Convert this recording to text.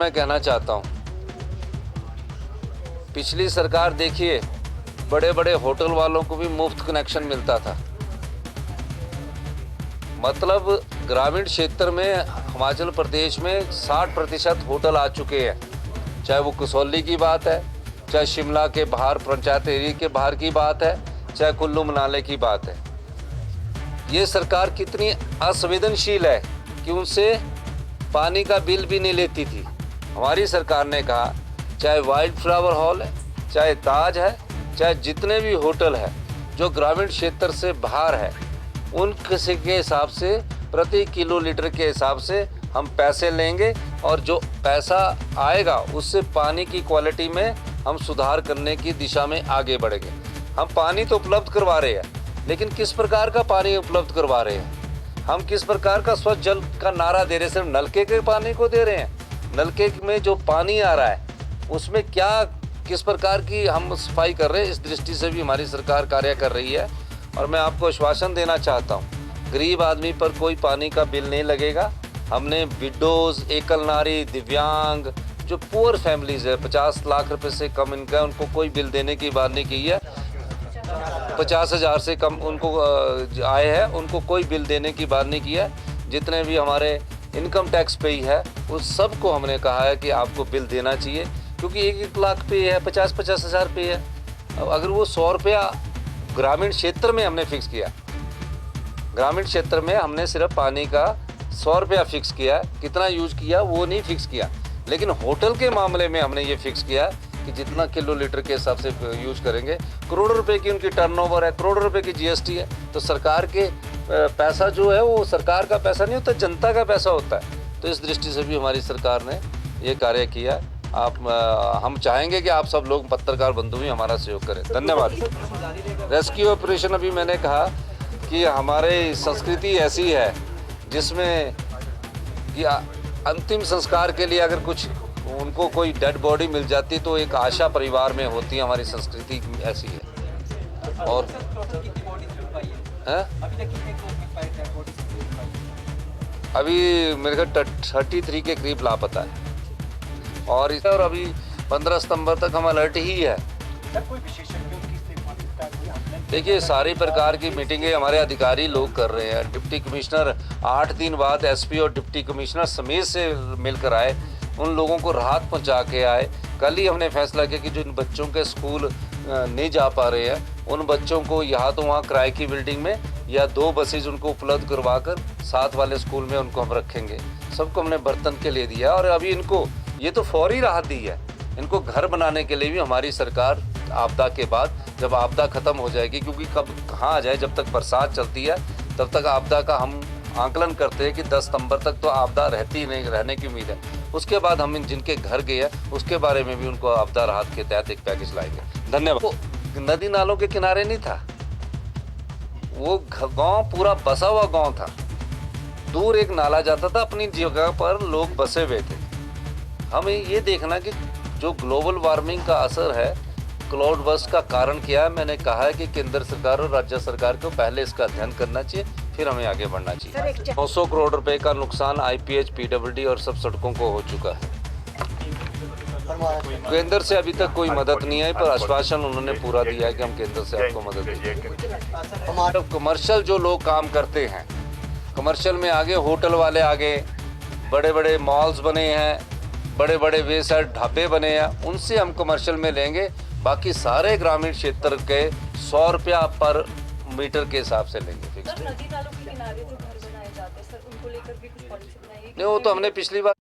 मैं कहना चाहता हूँ, पिछली सरकार देखिए, बड़े बड़े होटल वालों को भी मुफ्त कनेक्शन मिलता था। मतलब ग्रामीण क्षेत्र में हिमाचल प्रदेश में 60% होटल आ चुके हैं, चाहे वो कसौली की बात है, चाहे शिमला के बाहर पंचायत एरिया के बाहर की बात है, चाहे कुल्लू मनाली की बात है। ये सरकार कितनी असंवेदनशील है कि उनसे पानी का बिल भी नहीं लेती थी। हमारी सरकार ने कहा, चाहे वाइल्ड फ्लावर हॉल है, चाहे ताज है, चाहे जितने भी होटल है जो ग्रामीण क्षेत्र से बाहर है, उन किसी के हिसाब से प्रति किलोलीटर के हिसाब से हम पैसे लेंगे और जो पैसा आएगा उससे पानी की क्वालिटी में हम सुधार करने की दिशा में आगे बढ़ेंगे। हम पानी तो उपलब्ध करवा रहे हैं, लेकिन किस प्रकार का पानी उपलब्ध करवा रहे हैं? हम किस प्रकार का स्वच्छ जल का नारा दे रहे हैं? सिर्फ नलके के पानी को दे रहे हैं? नलके में जो पानी आ रहा है उसमें क्या किस प्रकार की हम सफाई कर रहे हैं? इस दृष्टि से भी हमारी सरकार कार्य कर रही है। और मैं आपको आश्वासन देना चाहता हूँ, गरीब आदमी पर कोई पानी का बिल नहीं लगेगा। हमने विडोज़, एकल नारी, दिव्यांग, जो पुअर फैमिलीज़ है, 50 लाख रुपए से कम इनका है, उनको कोई बिल देने की बात नहीं की है। 50,000 से कम उनको आय है, उनको कोई बिल देने की बात नहीं की है। जितने भी हमारे इनकम टैक्स पे ही है, उस सब को हमने कहा है कि आपको बिल देना चाहिए, क्योंकि 1-1 लाख पे है, 50-50 हज़ार पे है। अब अगर वो 100 रुपया ग्रामीण क्षेत्र में हमने फिक्स किया, ग्रामीण क्षेत्र में हमने सिर्फ पानी का 100 रुपया फिक्स किया है, कितना यूज किया वो नहीं फिक्स किया। लेकिन होटल के मामले में हमने ये फिक्स किया कि जितना किलोलीटर के हिसाब से यूज करेंगे। करोड़ों रुपए की उनकी टर्नओवर है, करोड़ों रुपए की जीएसटी है। तो सरकार के पैसा जो है वो सरकार का पैसा नहीं होता, जनता का पैसा होता है। तो इस दृष्टि से भी हमारी सरकार ने ये कार्य किया। हम चाहेंगे कि आप सब लोग पत्रकार बंधु भी हमारा सहयोग करें। धन्यवाद। रेस्क्यू ऑपरेशन, अभी मैंने कहा कि हमारे संस्कृति ऐसी है जिसमें कि अंतिम संस्कार के लिए अगर कुछ उनको कोई डेड बॉडी मिल जाती तो एक आशा परिवार में होती है। हमारी संस्कृति ऐसी है। और अभी मेरे ख्याल 33 के करीब लापता है। और अभी 15 सितंबर तक हम अलर्ट ही है। देखिए, सारी प्रकार की मीटिंगें हमारे अधिकारी लोग कर रहे हैं। डिप्टी कमिश्नर 8 दिन बाद एसपी और डिप्टी कमिश्नर समेत से मिलकर आए, उन लोगों को राहत पहुंचा के आए। कल ही हमने फैसला किया कि जिन बच्चों के स्कूल नहीं जा पा रहे हैं, उन बच्चों को यहाँ तो वहाँ किराए की बिल्डिंग में या 2 बसेज उनको उपलब्ध करवा कर साथ वाले स्कूल में उनको हम रखेंगे। सबको हमने बर्तन के लिए दिया। और अभी इनको ये तो फौरी राहत दी है, इनको घर बनाने के लिए भी हमारी सरकार आपदा के बाद, जब आपदा खत्म हो जाएगी, क्योंकि कब कहाँ आ जाए, जब तक बरसात चलती है तब तक आपदा का हम आंकलन करते हैं कि 10 सितंबर तक तो आपदा रहती नहीं, रहने की उम्मीद है। उसके बाद हम जिनके घर गए हैं उसके बारे में भी उनको आपदा राहत के तहत एक पैकेज लाएंगे। धन्यवाद। वो नदी नालों के किनारे नहीं था, वो गांव पूरा बसा हुआ गांव था। दूर एक नाला जाता था, अपनी जगह पर लोग बसे हुए थे। हमें ये देखना कि जो ग्लोबल वार्मिंग का असर है, क्लाउड बर्स्ट का कारण क्या है। मैंने कहा है कि केंद्र सरकार और राज्य सरकार को पहले इसका अध्ययन करना चाहिए, फिर हमें आगे बढ़ना चाहिए। 900 करोड़ रुपए का नुकसान आईपीएच, पीडब्ल्यूडी और सब सड़कों को हो चुका है। केंद्र से अभी तक कोई मदद नहीं आई, पर आश्वासन उन्होंने पूरा दिया है कि हम केंद्र से आपको मदद देंगे। कमर्शियल जो लोग काम करते हैं, कमर्शियल में आगे होटल वाले आगे, बड़े बड़े मॉल्स बने हैं, बड़े बड़े वे साइड ढाबे बने हैं, उनसे हम कमर्शियल में लेंगे। बाकी सारे ग्रामीण क्षेत्र के 100 रुपया पर मीटर के हिसाब से लेंगे। फिक्स नदी नालों के किनारे जो घर बनाए जाते हैं सर, उनको लेकर भी कुछ पॉलिसी बनाई है? नहीं, वो तो हमने पिछली बार